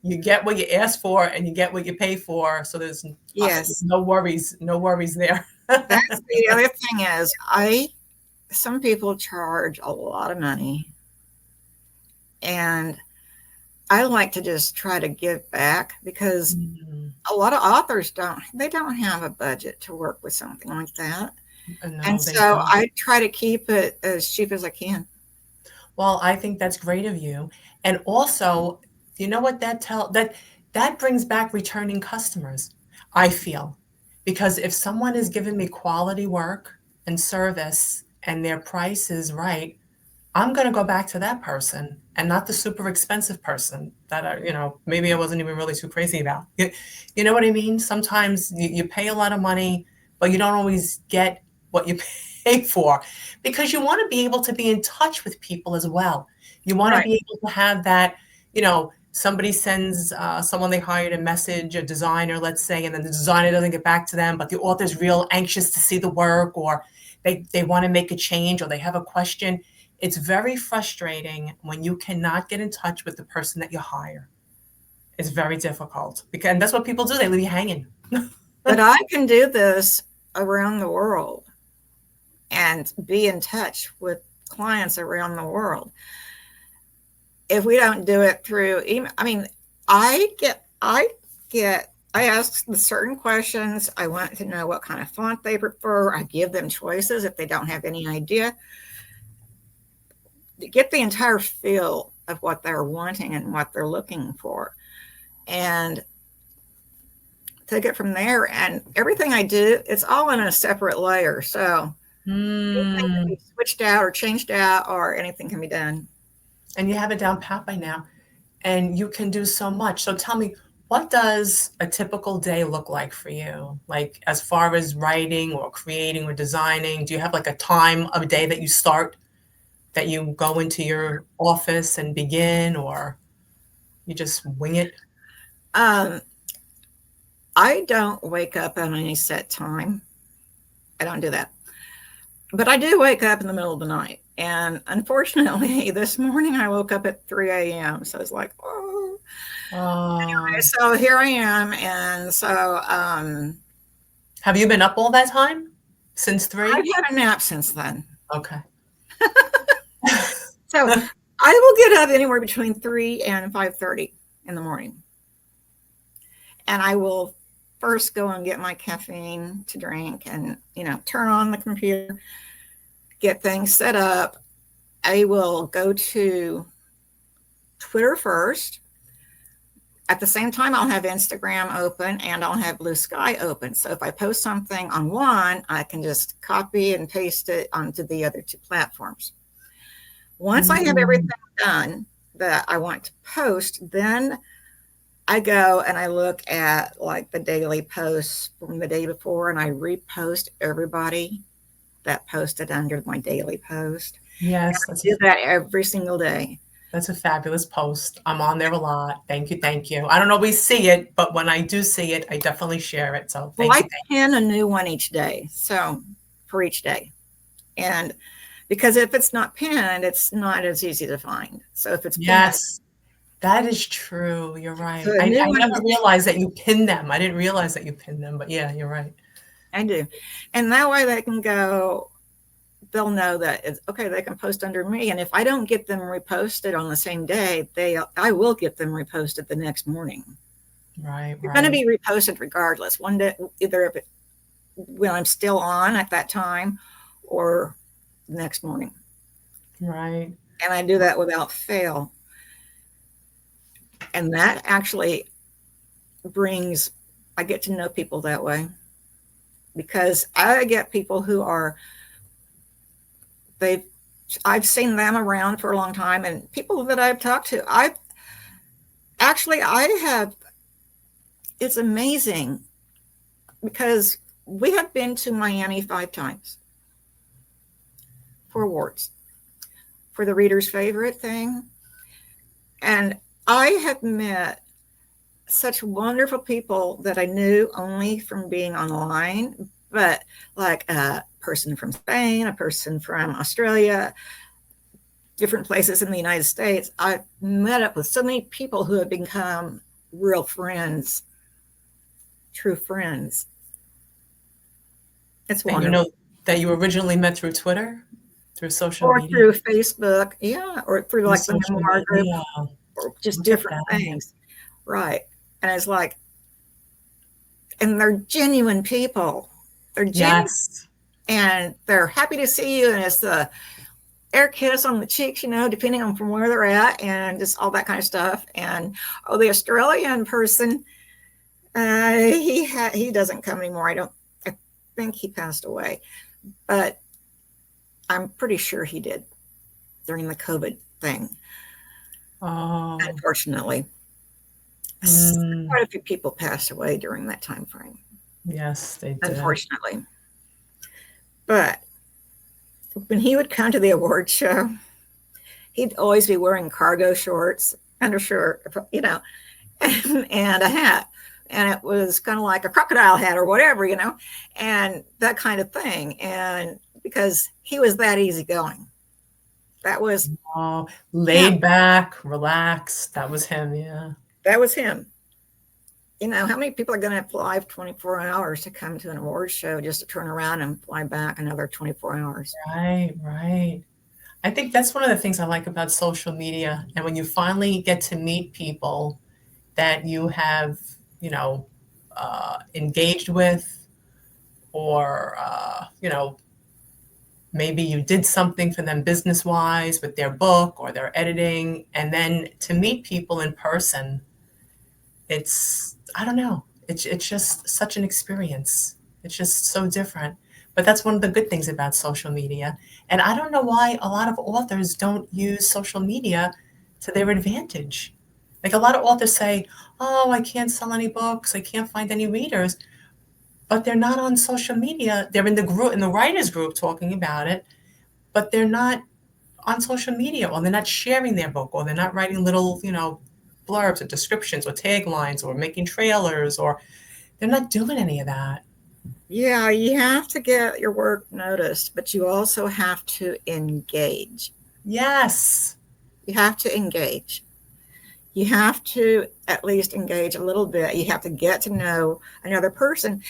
you get what you ask for and you get what you pay for. So there's Yes. no worries there. That's the other thing is some people charge a lot of money, and I like to just try to give back because Mm, a lot of authors don't have a budget to work with something like that. And no, they so don't. I try to keep it as cheap as I can. Well, I think that's great of you. And also, you know what that brings back returning customers, I feel. Because if someone is giving me quality work and service and their price is right, I'm going to go back to that person and not the super expensive person that maybe I wasn't even really too crazy about. You know what I mean? Sometimes you pay a lot of money, but you don't always get what you pay for, because you want to be able to be in touch with people as well. You want to Right. be able to have that, somebody sends someone they hired a message, a designer, let's say, and then the designer doesn't get back to them, but the author's real anxious to see the work, or they want to make a change, or they have a question. It's very frustrating when you cannot get in touch with the person that you hire. It's very difficult, because and that's what people do. They leave you hanging. But I can do this around the world and be in touch with clients around the world. If we don't do it through email, I mean, I ask the certain questions. I want to know what kind of font they prefer. I give them choices if they don't have any idea. To get the entire feel of what they're wanting and what they're looking for, and take it from there. And everything I do, it's all in a separate layer. So anything can Mm. be switched out or changed out, or anything can be done. And you have it down pat by now. and you can do so much. So tell me, what does a typical day look like for you? Like as far as writing or creating or designing, do you have like a time of day that you start, that you go into your office and begin, or you just wing it? Um, I don't wake up at any set time. I don't do that. But I do wake up in the middle of the night. And unfortunately, this morning I woke up at 3 a.m. So it's like, oh. Anyway, Um, so here I am. And so have you been up all that time since I've 3? had a nap since then. Okay. So I will get up anywhere between 3 and 5:30 in the morning. And I will first go and get my caffeine to drink and, turn on the computer, get things set up. I will go to Twitter first. At the same time, I'll have Instagram open and I'll have Blue Sky open. So if I post something on one, I can just copy and paste it onto the other two platforms. Once I have everything Mm, done that I want to post, then I go and I look at like the daily posts from the day before and I repost everybody that posted under my daily post. yes, I do that every single day. that's a fabulous post. I'm on there a lot. Thank you, thank you. I don't always see it, but when I do see it, I definitely share it. So Well, thank I you, thank pin a new one each day. So for each day. And because if it's not pinned, it's not as easy to find. So if it's you. pinned, Yes, that is true. You're so right. a new I one never realized that you pin them. I didn't realize that you pin them, but yeah, you're right. I do. And that way they can go, they'll know that it's okay, they can post under me. And if I don't get them reposted on the same day, I will get them reposted the next morning. Right, They're going to right, be reposted regardless. One day, either if it, when I'm still on at that time or the next morning. right. And I do that without fail. And that actually brings, I get to know people that way because I get people who are, they've, I've seen them around for a long time and people that I've talked to, I have, it's amazing because we have been to Miami 5 times for awards for the reader's favorite thing. And I have met such wonderful people that I knew only from being online, but like a person from Spain, a person from Australia, different places in the United States. I've met up with so many people who have become real friends, true friends. It's And you wonderful. know that you originally met through Twitter, through social Or media, through Facebook, yeah, or through through like the social memoir group, media. or just Look at different that. things. Right. And it's like, and they're genuine people. They're genuine Yes. and they're happy to see you. And it's the air kiss on the cheeks, depending on from where they're at and just all that kind of stuff. And oh, the Australian person, he doesn't come anymore. I think he passed away, but I'm pretty sure he did during the COVID thing, Oh, unfortunately. mm, Quite a few people passed away during that time frame, yes, they did. unfortunately. But when he would come to the award show, he'd always be wearing cargo shorts, undershirt, and a hat. And it was kind of like a crocodile hat or whatever, and that kind of thing. And because he was that easygoing, that was Oh, him. laid back, relaxed. That was him. Yeah. That was him. How many people are going to fly 24 hours to come to an award show just to turn around and fly back another 24 hours? Right, right. I think that's one of the things I like about social media. And when you finally get to meet people that you have, you know, engaged with, or, maybe you did something for them business wise with their book or their editing, and then to meet people in person, it's, I don't know, it's just such an experience. It's just so different. But that's one of the good things about social media. And I don't know why a lot of authors don't use social media to their advantage. Like a lot of authors say, "Oh, I can't sell any books. I can't find any readers." But they're not on social media. They're in the group, in the writers group talking about it, but they're not on social media, or they're not sharing their book, or they're not writing little, blurbs or descriptions or taglines or making trailers, or they're not doing any of that. Yeah, you have to get your work noticed, but you also have to engage. Yes. You have to engage. You have to at least engage a little bit. You have to get to know another person.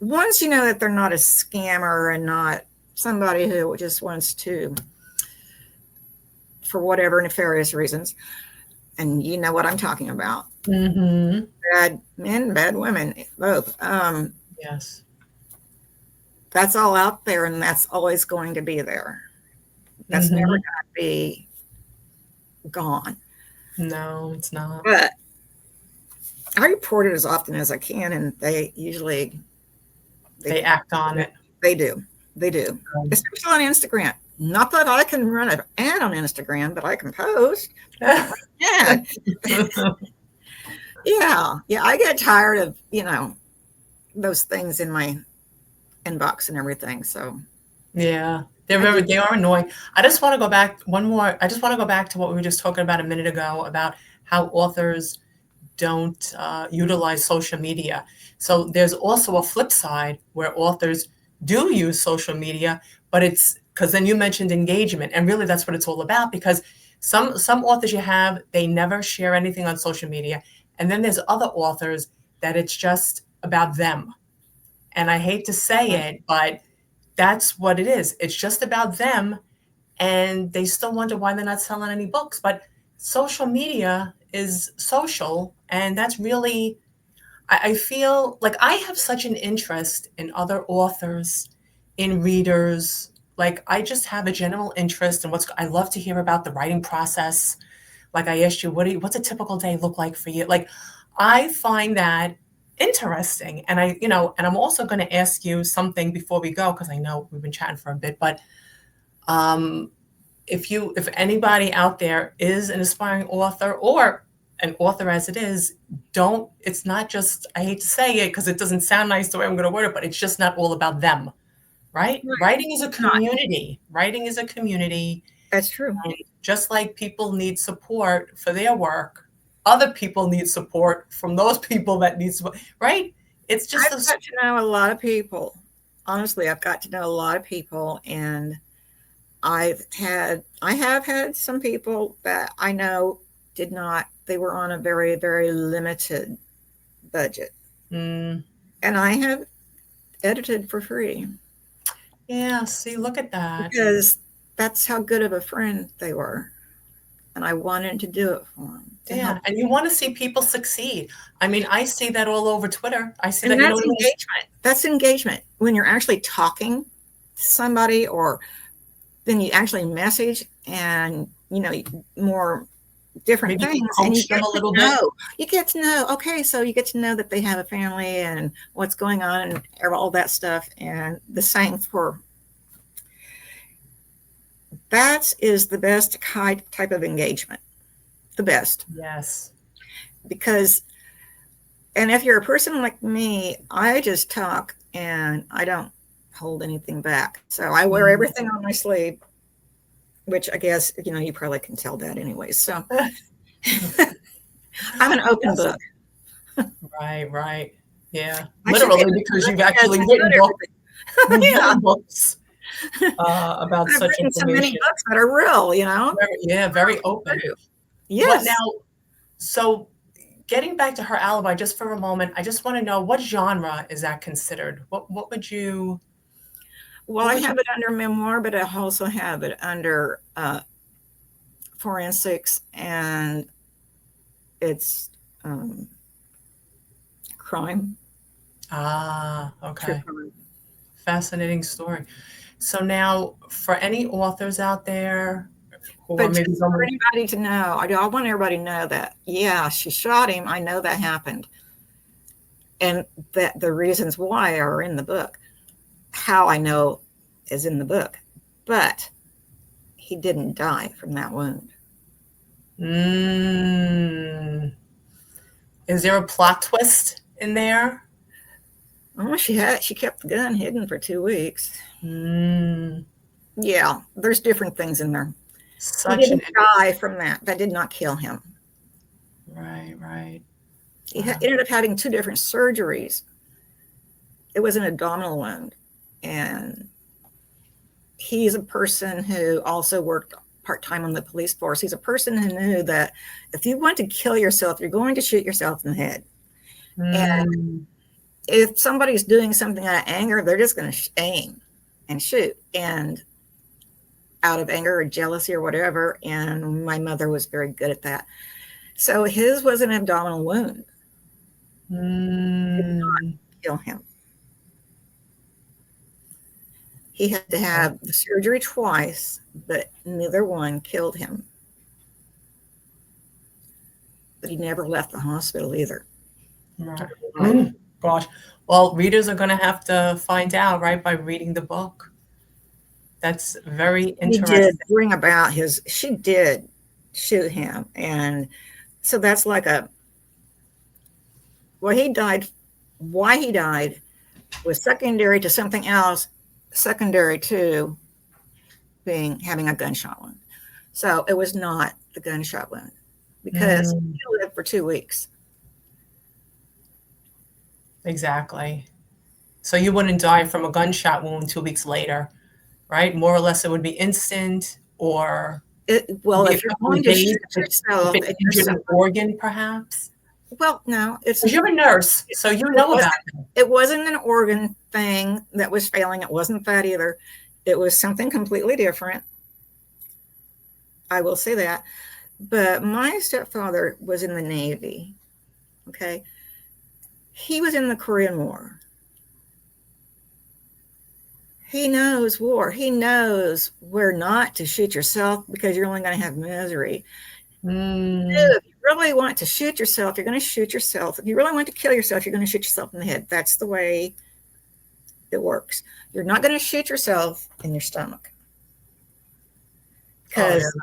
Once you know that they're not a scammer and not somebody who just wants to, for whatever nefarious reasons, and you know what I'm talking about. Mm-hmm. Bad men, bad women, both. Yes. That's all out there, and that's always going to be there. That's never Mm-hmm. going to be gone. No, it's not. But I report it as often as I can, and they usually they They act on it. they do. They do. Especially on Instagram. Not that I can run an ad on Instagram, but I can post. Yeah. Yeah. Yeah. I get tired of, those things in my inbox and everything. So Yeah. I do. They are annoying. I just want to go back one more. I just want to go back to what we were just talking about a minute ago about how authors don't utilize social media. So there's also a flip side where authors do use social media, but it's because then you mentioned engagement, and really that's what it's all about. Because some authors you have, they never share anything on social media, and then there's other authors that it's just about them. And I hate to say it, but that's what it is. It's just about them, and they still wonder why they're not selling any books. But social media is social, and that's really, I feel like I have such an interest in other authors, in readers. Like I just have a general interest in I love to hear about the writing process. Like I asked you, what's a typical day look like for you? Like I find that interesting. And and I'm also going to ask you something before we go, because I know we've been chatting for a bit, but um, if anybody out there is an aspiring author, or an author as it is, don't, it's not just, I hate to say it because it doesn't sound nice the way I'm going to word it, but it's just not all about them, right? Right. Writing is a Not. community. Writing is a community. That's true. And just like people need support for their work, other people need support from those people that need support, right? It's just I've a, got to know a lot of people. Honestly, I've got to know a lot of people, and I have had some people that I know did not, they were on a very, very limited budget. mm, And I have edited for free yeah, see, look at that. because that's how good of a friend they were. And I wanted to do it for them, to help. Yeah, and you want to see people succeed. I mean, I see that all over Twitter. I see And that, that's engagement. That's engagement. When you're actually talking to somebody, or then you actually message and, more different maybe you things, and coach them a little bit. you get to know, okay, so you get to know that they have a family and what's going on and all that stuff. And the same for, that is the best type of engagement, the best. Yes. Because, and if you're a person like me, I just talk and I don't hold anything back. So I wear Mhm. everything on my sleeve, which I guess, you probably can tell that anyway. So I'm an open Yes. book. Right, right. Yeah. I should be Literally, able because to you've because actually I written know books. You've Yeah. written books about I've such written so many information. books that are real, Yeah, very open. What Yes. now? So, getting back to her alibi just for a moment, I just want to know, what genre is that considered? What would you Well, what I would you have it under memoir, but I also have it under forensics, and it's crime, true Okay. crime. Fascinating story. So now, for any authors out there who are But maybe just for going, anybody to know, I want everybody to know that, yeah, she shot him. I know that happened. And that the reasons why are in the book. How I know is in the book. But he didn't die from that wound. mm, Is there a plot twist in there? Oh, she kept the gun hidden for 2 weeks. Mm, Yeah, there's different things in there. He such an didn't die from that. That did not kill him. right, right. He Wow. ended up having 2 different surgeries. It was an abdominal wound, and he's a person who also worked part-time on the police force. He's a person who knew that if you want to kill yourself, you're going to shoot yourself in the head. And Mm, if somebody's doing something out of anger, they're just going to aim and shoot, and out of anger or jealousy or whatever. And my mother was very good at that. So his was an abdominal wound. It did not mm, kill him. He had to have the surgery twice, but neither one killed him. But he never left the hospital either. right. Mm, gosh. Well, readers are going to have to find out, right, by reading the book. That's very He did interesting. bring about she did shoot him. And so that's like well, he died, why he died was secondary to something else, secondary to having a gunshot wound. So it was not the gunshot wound because Mm, he lived for 2 weeks. exactly. So you wouldn't die from a gunshot wound 2 weeks later, right? More or less, it would be instant, or Well, maybe if a you're couple going of to days shoot if yourself it and you're injured an organ, perhaps. well, no, Because you're a nurse, so you it know wasn't about it. it wasn't an organ thing that was failing. It wasn't that either. It was something completely different. I will say that. But my stepfather was in the Navy. Okay. He was in the Korean War. He knows war. He knows where not to shoot yourself because you're only going to have misery. Mm, If you really want to shoot yourself, you're going to shoot yourself. If you really want to kill yourself, you're going to shoot yourself in the head. That's the way it works. You're not going to shoot yourself in your stomach oh, yeah. because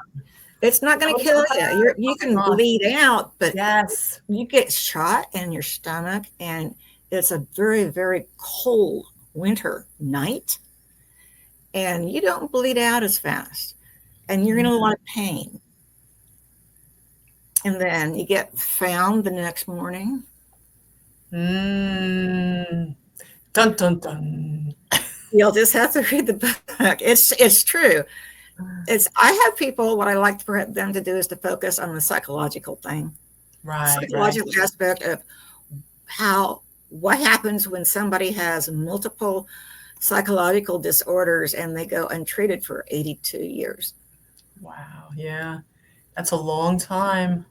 it's not going Oh, to it's so kill bad. you. Oh You my can gosh. bleed out, but Yes. you get shot in your stomach, and it's a very, very cold winter night, and you don't bleed out as fast, and you're in a lot of pain. And then you get found the next morning. Mm. Dun, dun, dun. You'll just have to read the book. It's true. I have people, what I like for them to do is to focus on the psychological thing, Right, right. psychological aspect of what happens when somebody has multiple psychological disorders and they go untreated for 82 years. Wow. Yeah. That's a long time.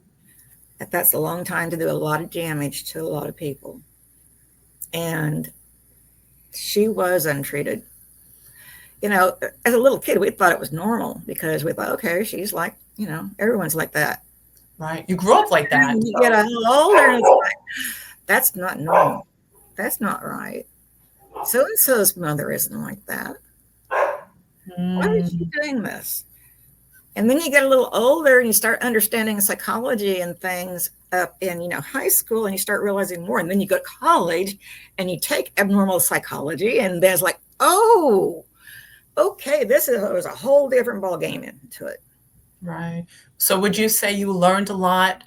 That's a long time to do a lot of damage to a lot of people. And she was untreated. As a little kid, we thought it was normal because we thought, okay, she's like, everyone's like that. Right. You grew up like that. And you get a little older and it's like, that's not normal. That's not right. So and so's mother isn't like that. Why is she Mm, doing this? And then you get a little older and you start understanding psychology and things up in high school, and you start realizing more. And then you go to college and you take abnormal psychology, and there's like, oh, okay, was a whole different ball game into it. right. So would you say you learned a lot,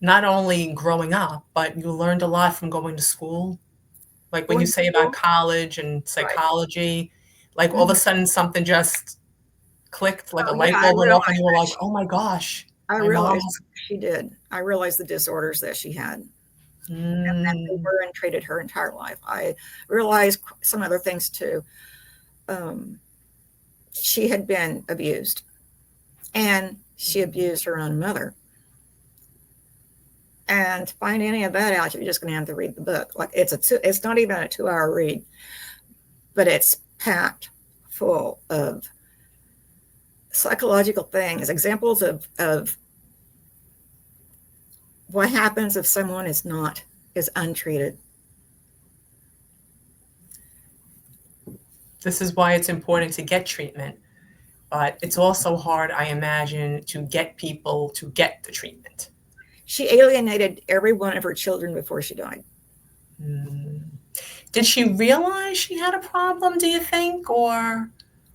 not only growing up, but you learned a lot from going to school? Like when you Going to say about school, college and right? psychology, like all of Mm-hmm. a sudden something just clicked, like a Oh yeah, light bulb went off and you were like, oh my gosh, I my mom realized has. she did. I realized the disorders that she had, and that they Mm, were and treated her entire life. I realized some other things too. Um, she had been abused, and she abused her own mother. And to find any of that out, you're just going to have to read the book. Like it's not even a 2-hour read, but it's packed full of psychological things, examples of what happens if someone is untreated. this is why it's important to get treatment, but it's also hard, I imagine, to get people to get the treatment. She alienated every one of her children before she died. Mm. Did she realize she had a problem, do you think, or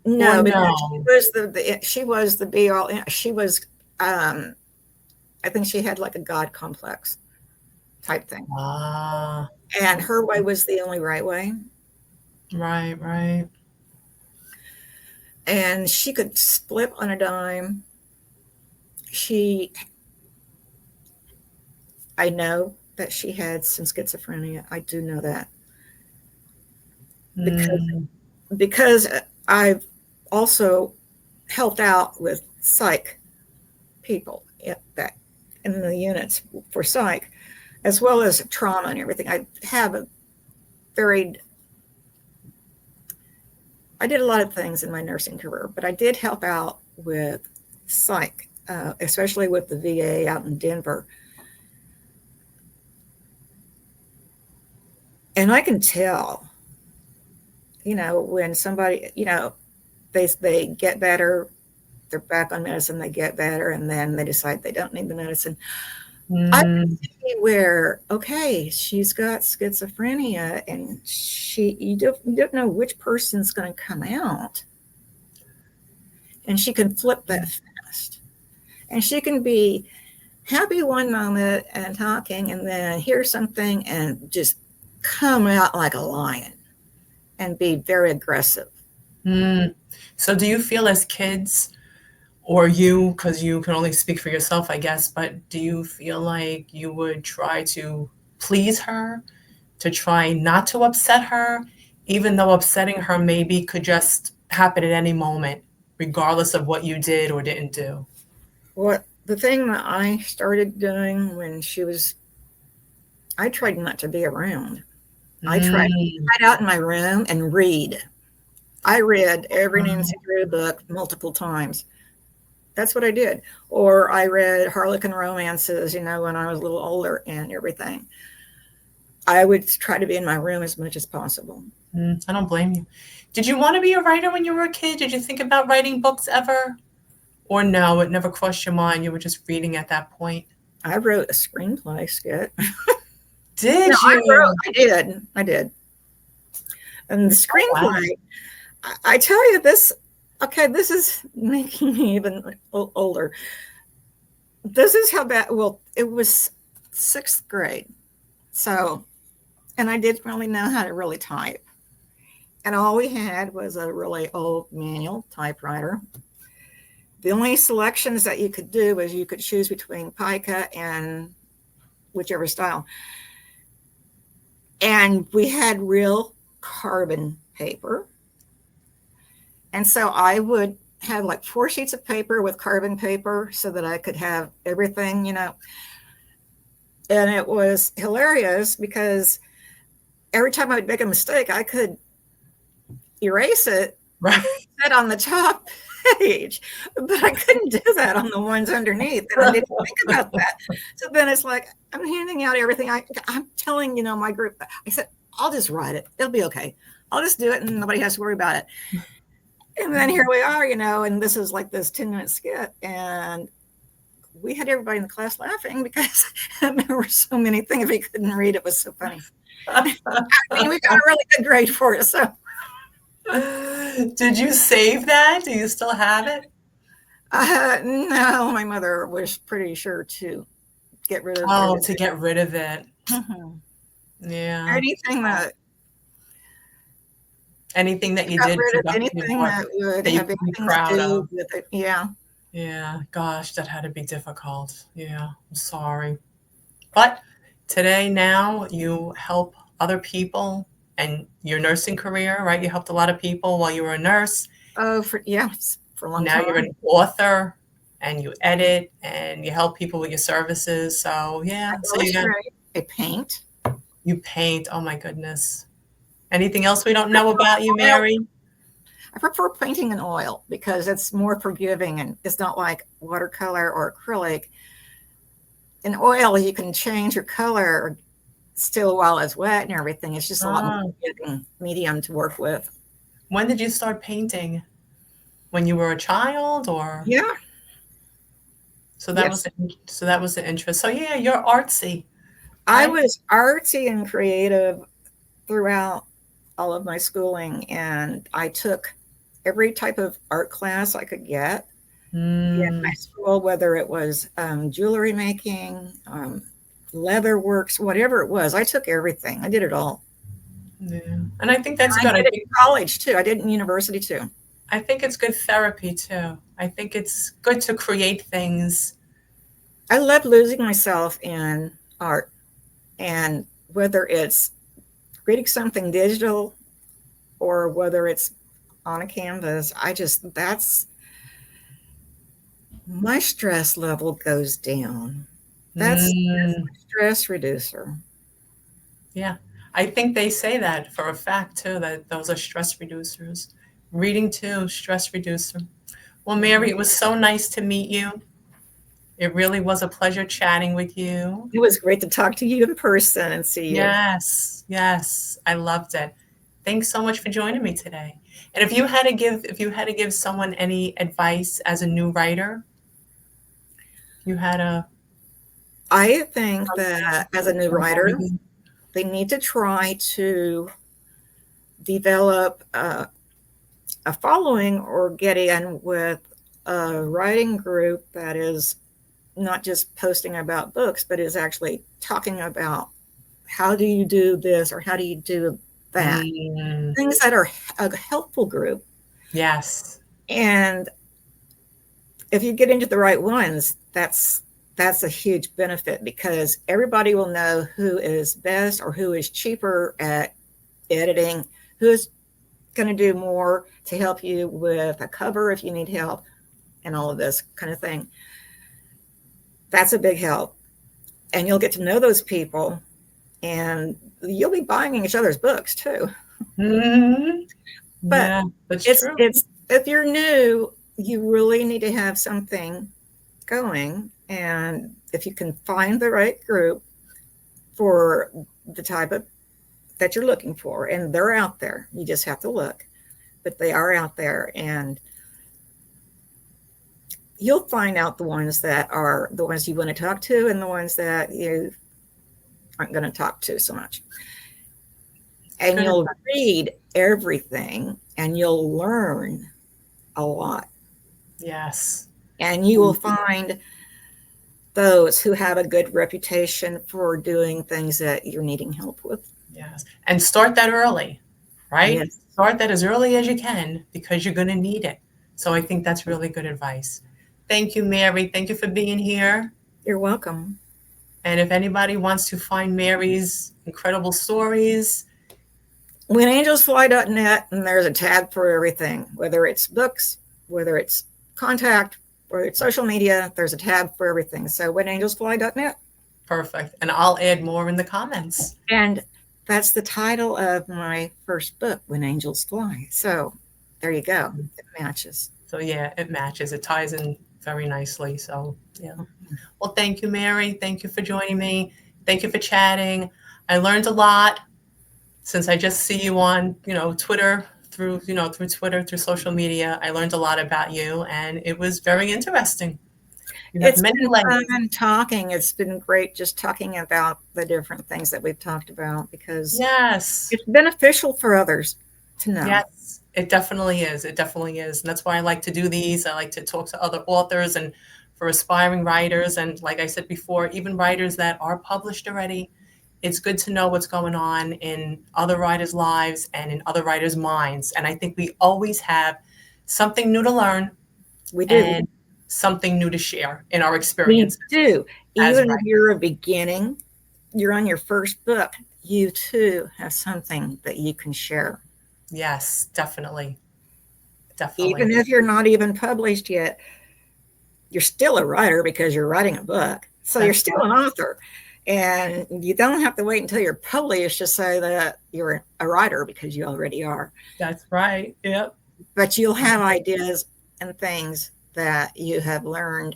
No, because no? she was the be all. She was, um, I think she had like a God complex type thing, Ah, and her way okay. was the only right way. Right, right. And she could flip on a dime. She, I know that she had some schizophrenia. I do know that because Mm, because I've also helped out with psych people that in the units for psych, as well as trauma and everything. I have a varied. I did a lot of things in my nursing career, but I did help out with psych, especially with the VA out in Denver. And I can tell, when somebody, they get better, they're back on medicine, they get better, and then they decide they don't need the medicine. I mm, see where, okay, she's got schizophrenia, and you don't know which person's going to come out, and she can flip that fast, and she can be happy one moment and talking, and then hear something and just come out like a lion and be very aggressive. mm. So do you feel as kids, or you, because you can only speak for yourself, I guess, but do you feel like you would try to please her, to try not to upset her, even though upsetting her maybe could just happen at any moment, regardless of what you did or didn't do? What the thing that I started doing when she was, I tried not to be around. I tried to Mm. hide out in my room and read. I read every Oh, Nancy Drew book multiple times. That's what I did. Or I read Harlequin romances, when I was a little older and everything. I would try to be in my room as much as possible. I don't blame you. Did you want to be a writer when you were a kid? Did you think about writing books ever? Or no, it never crossed your mind. You were just reading at that point. I wrote a screenplay skit. No, Did I wrote. you? I did. I did. And the Oh, wow. screenplay, I tell you this. Okay, this is making me even older. This is how bad. Well, it was sixth grade. So, and I didn't really know how to really type. And all we had was a really old manual typewriter. The only selections that you could do was you could choose between pica and whichever style. And we had real carbon paper. And so I would have like 4 sheets of paper with carbon paper so that I could have everything. And it was hilarious because every time I would make a mistake, I could erase it and Right. put it on the top page, but I couldn't do that on the ones underneath, and I didn't think about that. So then it's like I'm handing out everything. I'm telling my group. I said I'll just write it. It'll be okay. I'll just do it, and nobody has to worry about it. And then here we are, and this is like this 10-minute skit, and we had everybody in the class laughing because there were so many things. If you couldn't read, it was so funny. I mean, we got a really good grade for it. So Did you save that? Do you still have it? no, my mother was pretty sure to get rid of Oh, to everything. get rid of it. Mhm. Yeah. Anything Oh, that anything that you got did rid of productive anything or that would that you have can be anything to proud do of. with it. Yeah. Yeah. Gosh, that had to be difficult. Yeah. I'm sorry. But today, now, you help other people and your nursing career, right? You helped a lot of people while you were a nurse. Oh, for a long Now time. you're an author and you edit and you help people with your services. So, I yeah. So illustrate. I paint. you paint. Oh my goodness. Anything else we don't know about you, Oil. Mary? I prefer painting in oil because it's more forgiving and it's not like watercolor or acrylic. In oil, you can change your color still while it's wet and everything. It's just a lot more Ah, forgiving medium to work with. when did you start painting? When you were a child or? Yeah. Yes. So that was the interest. So yeah, you're artsy. I I was artsy and creative throughout all of my schooling, and I took every type of art class I could get in my mm, school, whether it was jewelry making, leather works, whatever it was. I took everything. I did it all. yeah. And I think that's I good. did it in college too. I did it in university too. I think it's good therapy too. I think it's good to create things. I love losing myself in art, and whether it's creating something digital or whether it's on a canvas, that's my stress level goes down. That's Mm, my stress reducer. yeah. I think they say that for a fact too, that those are stress reducers. Reading too, stress reducer. Well, Mary, Mhm. it was so nice to meet you. It really was a pleasure chatting with you. It was great to talk to you in person and see you. Yes, yes, I loved it. Thanks so much for joining me today. And if you had to give someone any advice as a new writer, if you had a I think something that as a new from writer, everything. they need to try to develop a following or get in with a writing group that is not just posting about books, but is actually talking about how do you do this or how do you do that. Mm, Things that are a helpful group. yes, And if you get into the right ones, that's a huge benefit because everybody will know who is best or who is cheaper at editing, who's going to do more to help you with a cover if you need help, and all of this kind of thing. That's a big help. And you'll get to know those people, and you'll be buying each other's books too. mm, But yeah, that's it's true. it's if you're new, you really need to have something going, and if you can find the right group for the type of that you're looking for, and they're out there, you just have to look, but they are out there, and you'll find out the ones that are the ones you want to talk to and the ones that you aren't going to talk to so much. And Good you'll advice. read everything and you'll learn a lot. Yes. And you will find those who have a good reputation for doing things that you're needing help with. Yes. And start that early, right? Yes, Start that as early as you can because you're going to need it. So I think that's really good advice. Thank you, Mary. Thank you for being here. you're welcome. And if anybody wants to find Mary's incredible stories, Whenangelsfly.net, and there's a tab for everything, whether it's books, whether it's contact, whether it's social media, there's a tab for everything. So whenangelsfly.net. perfect. And I'll add more in the comments. And that's the title of my first book, When Angels Fly. So there you go. It matches. So yeah, it matches. It ties in very nicely. So yeah. Well, thank you, Mary. Thank you for joining me. Thank you for chatting. I learned a lot since I just see you on, Twitter through Twitter, through social media. I learned a lot about you and it was very interesting. You have It's many been layers. fun talking. It's been great just talking about the different things that we've talked about because Yes. it's beneficial for others to know. Yes. It definitely is. It definitely is. And that's why I like to do these. I like to talk to other authors and for aspiring writers. And like I said before, even writers that are published already, it's good to know what's going on in other writers' lives and in other writers' minds. And I think we always have something new to learn We do. and something new to share in our We experiences do. as Even if writers. you're a beginning, you're on your first book, you too have something that you can share. Yes, definitely. Even Definitely. if you're not even published yet, you're still a writer because you're writing a book. So you're That's still an right. author. And you don't have to wait until you're published to say that you're a writer because you already are. That's right. Yep. But you'll have ideas and things that you have learned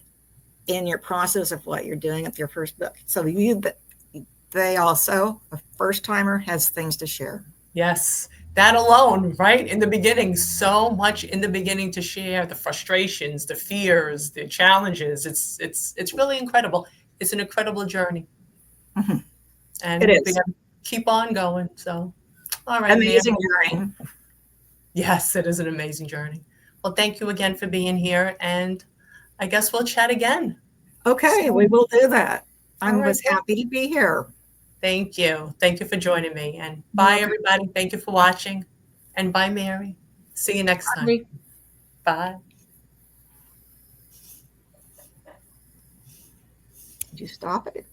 in your process of what you're doing with your first book. So they also, a first timer has things to share. Yes. that alone, right? In the beginning, so much in the beginning to share, the frustrations, the fears, the challenges. It's really incredible. It's an incredible journey. Mhm. It And we is got to keep on going. So, all right, Mary. amazing journey. Yes, it is an amazing journey. Well, thank you again for being here. And I guess we'll chat again. Okay, we So, will do that. I all right. was happy to be here. Thank you. Thank you for joining me. And bye, Okay. everybody. Thank you for watching. And bye, Mary. See you next time. Bye. Did you stop it?